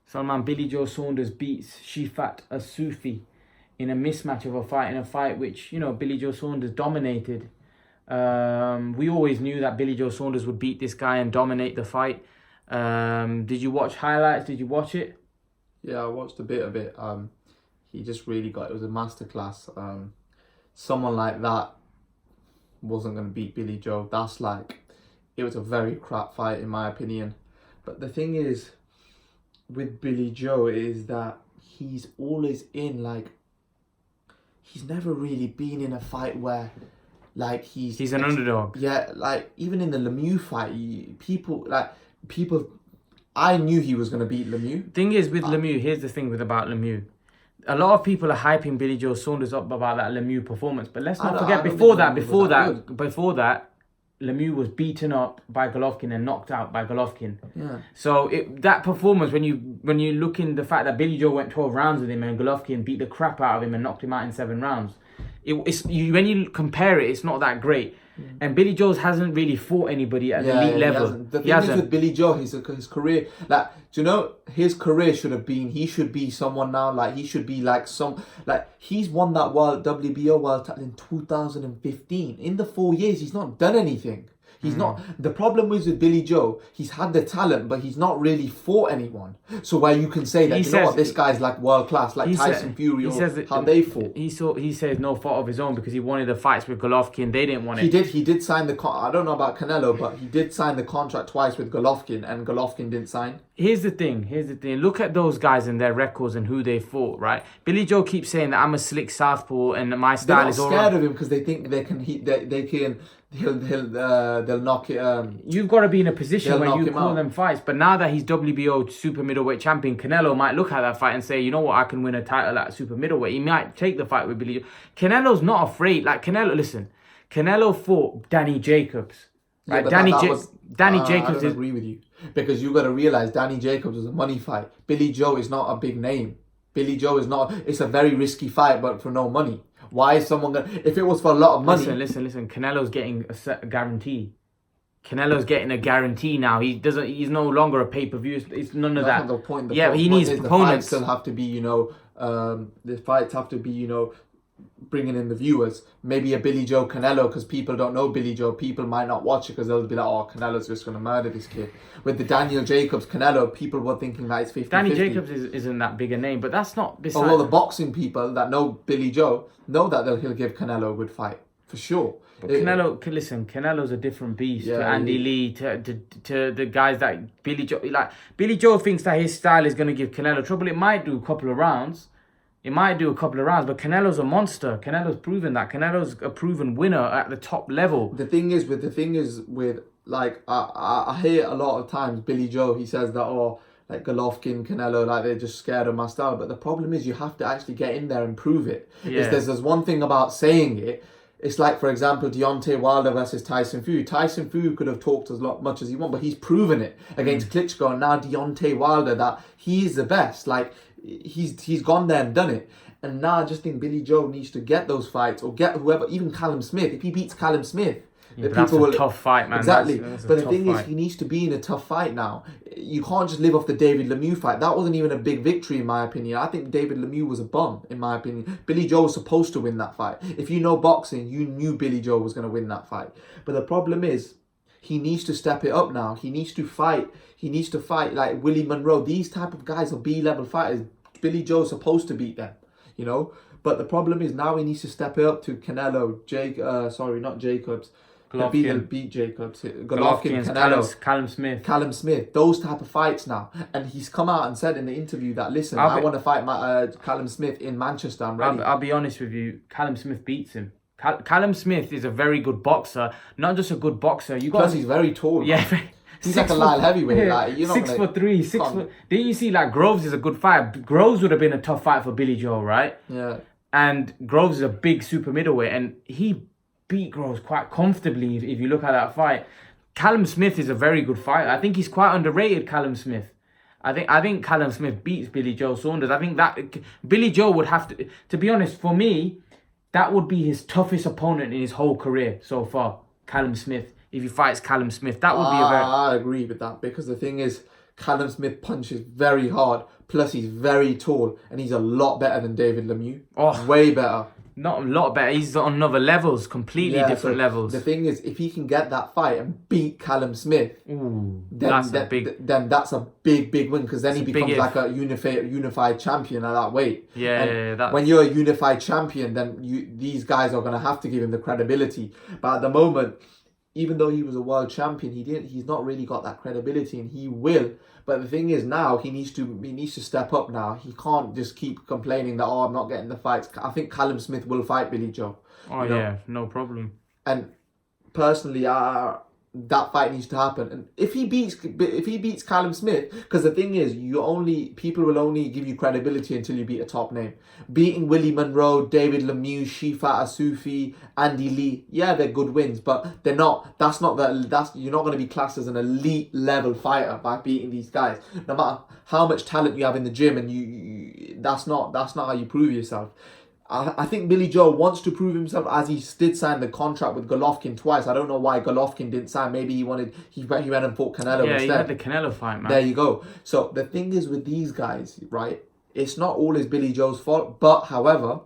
Salman, Billy Joe Saunders beats Shefat Isufi in a mismatch of a fight, in a fight which, you know, Billy Joe Saunders dominated. We always knew that Billy Joe Saunders would beat this guy and dominate the fight. Did you watch highlights? Did you watch it? Yeah, I watched a bit of it. He just really got, it was a masterclass. Someone like that wasn't going to beat Billy Joe. That's like, it was a very crap fight in my opinion. But the thing is, with Billy Joe is that he's always in, like, he's never really been in a fight where, like, he's an underdog. Yeah, like, even in the Lemieux fight, I knew he was going to beat Lemieux. Thing is, with Lemieux, here's the thing about Lemieux. A lot of people are hyping Billy Joe Saunders up about that Lemieux performance. But let's not forget, before that, Lemieux was beaten up by Golovkin and knocked out by Golovkin. Yeah. So that performance, when you look in the fact that Billy Joe went 12 rounds with him and Golovkin beat the crap out of him and knocked him out in 7 rounds, when you compare it, it's not that great. And Billy Joe hasn't really fought anybody at the elite level. The thing is with Billy Joe, his career, like, do you know, his career should have been, he should be someone now, like, he should be like he's won that WBO world title in 2015. In the 4 years, he's not done anything. He's not. The problem is with Billy Joe, he's had the talent, but he's not really fought anyone. So where you can say that, know what, this guy's like world class, like Tyson Fury, or how they fought. He says no fault of his own because he wanted the fights with Golovkin. They didn't want it. He did sign the I don't know about Canelo, but he did sign the contract twice with Golovkin, and Golovkin didn't sign. Here's the thing. Look at those guys and their records and who they fought, right? Billy Joe keeps saying that I'm a slick southpaw and my style is all right. They're not scared of him because they think they can. They'll knock it. You've got to be in a position where you call them fights. But now that he's WBO super middleweight champion, Canelo might look at that fight and say, you know what, I can win a title at super middleweight. He might take the fight with Billy Joe. Canelo's not afraid. Like, Canelo fought Danny Jacobs. Right? Yeah, Danny Jacobs. I don't agree with you, because you got to realize Danny Jacobs was a money fight. Billy Joe is not a big name. Billy Joe is not. It's a very risky fight, but for no money. Why is someone gonna? If it was for a lot of money, listen. Canelo's getting a guarantee. Canelo's getting a guarantee now. He's no longer a pay-per-view. It's none of that. That's not the point. He needs opponents. The fights still have to be, the fights have to be, bringing in the viewers. Maybe a Billy Joe Canelo, because people don't know Billy Joe. People might not watch it because they'll be like, oh, Canelo's just going to murder this kid. With the Daniel Jacobs Canelo, people were thinking that it's 50-50. Danny Jacobs isn't that big a name, but that's not beside. Although the boxing people that know Billy Joe know that he'll give Canelo a good fight, for sure. But Canelo's a different beast to Andy Lee, to the guys that Billy Joe thinks that his style is going to give Canelo trouble. It might do a couple of rounds. But Canelo's a monster. Canelo's proven that. Canelo's a proven winner at the top level. The thing is with like, I hear a lot of times Billy Joe, he says that, like Golovkin, Canelo, like they're just scared of my style. But the problem is you have to actually get in there and prove it. Yeah. There's one thing about saying it. It's like, for example, Deontay Wilder versus Tyson Fury. Tyson Fury could have talked as much as he wanted, but he's proven it against Klitschko. And now Deontay Wilder, that he is the best. Like, he's gone there and done it. And now I just think Billy Joe needs to get those fights, or get whoever, even Callum Smith. If he beats Callum Smith, that's a tough fight, man. Exactly. But the thing is, he needs to be in a tough fight now. You can't just live off the David Lemieux fight. That wasn't even a big victory, in my opinion. I think David Lemieux was a bum, in my opinion. Billy Joe was supposed to win that fight. If you know boxing, you knew Billy Joe was going to win that fight. But the problem is, he needs to step it up now. He needs to fight. Like Willie Monroe. These type of guys are B-level fighters. Billy Joe's supposed to beat them, But the problem is, now he needs to step it up to Canelo, not Jacobs. Beat Jacobs, Golovkin, Canelo, Callum Smith, those type of fights now. And he's come out and said in the interview that, listen, I want to fight Callum Smith in Manchester. I'm ready. I'll be honest with you, Callum Smith beats him. Callum Smith is a very good boxer, not just a good boxer. Plus, he's very tall. Yeah. He's like a light heavyweight. Like, 6'3", 6 foot. Didn't you see, like, Groves is a good fight? Groves would have been a tough fight for Billy Joe, right? Yeah. And Groves is a big super middleweight, and he beat Groves quite comfortably if you look at that fight. Callum Smith is a very good fighter. I think he's quite underrated, Callum Smith. I think Callum Smith beats Billy Joe Saunders. I think that Billy Joe would have to be honest, for me, that would be his toughest opponent in his whole career so far, Callum Smith. If he fights Callum Smith, that would be a very... I agree with that, because the thing is, Callum Smith punches very hard, Plus, he's very tall, and he's a lot better than David Lemieux. Oh. Way better. Not a lot better. He's on another levels, completely different levels. The thing is, if he can get that fight and beat Callum Smith, ooh, then that's a big win, because then he becomes like a unified champion at that weight. Yeah, when you're a unified champion, then these guys are gonna have to give him the credibility. But at the moment, even though he was a world champion, he's not really got that credibility, and he will. But the thing is, now he needs to step up now. He can't just keep complaining that, oh, I'm not getting the fights. I think Callum Smith will fight Billy Joe. Oh, yeah, no problem. And personally, that fight needs to happen. And if he beats Callum Smith, because the thing is, people will only give you credibility until you beat a top name. Beating Willie Monroe, David Lemieux, Shefat, Isufi, Andy Lee, yeah, they're good wins, but they're not. You're not going to be classed as an elite level fighter by beating these guys. No matter how much talent you have in the gym, and that's not how you prove yourself. I think Billy Joe wants to prove himself, as he did sign the contract with Golovkin twice. I don't know why Golovkin didn't sign. Maybe he went and fought Canelo instead. Yeah, he had the Canelo fight, man. There you go. So the thing is with these guys, right? It's not always Billy Joe's fault, but however,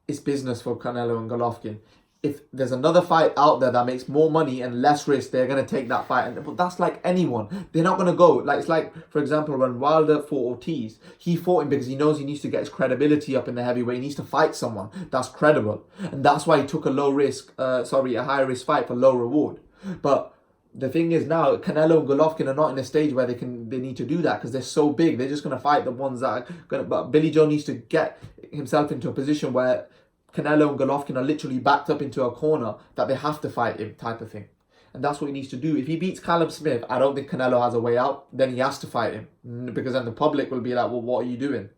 it's business for Canelo and Golovkin. If there's another fight out there that makes more money and less risk, they're going to take that fight. But that's like anyone. They're not going to go. It's like, for example, when Wilder fought Ortiz, he fought him because he knows he needs to get his credibility up in the heavyweight. He needs to fight someone that's credible. And that's why he took a high risk fight for low reward. But the thing is now, Canelo and Golovkin are not in a stage where they need to do that, because they're so big. They're just going to fight the ones that are going to... But Billy Joe needs to get himself into a position where Canelo and Golovkin are literally backed up into a corner that they have to fight him, type of thing. And that's what he needs to do. If he beats Callum Smith, I don't think Canelo has a way out. Then he has to fight him, because then the public will be like, well, what are you doing?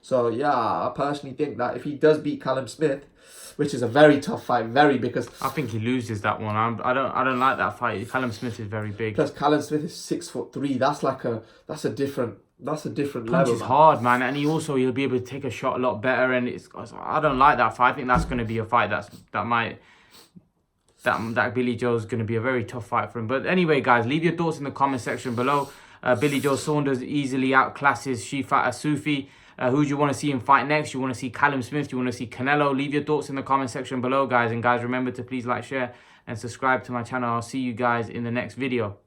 So yeah, I personally think that if he does beat Callum Smith, which is a very tough fight, because I think he loses that one. I don't like that fight. Callum Smith is very big. Plus Callum Smith is 6'3". That's a different level. Punch is hard, man, and he'll be able to take a shot a lot better. And I don't like that fight. I think that's going to be a fight that Billy Joe's going to be a very tough fight for him. But anyway, guys, leave your thoughts in the comment section below. Billy Joe Saunders easily outclasses Shefat Isufi. Who do you want to see him fight next? You want to see Callum Smith? Do you want to see Canelo? Leave your thoughts in the comment section below, guys. And guys, remember to please like, share, and subscribe to my channel. I'll see you guys in the next video.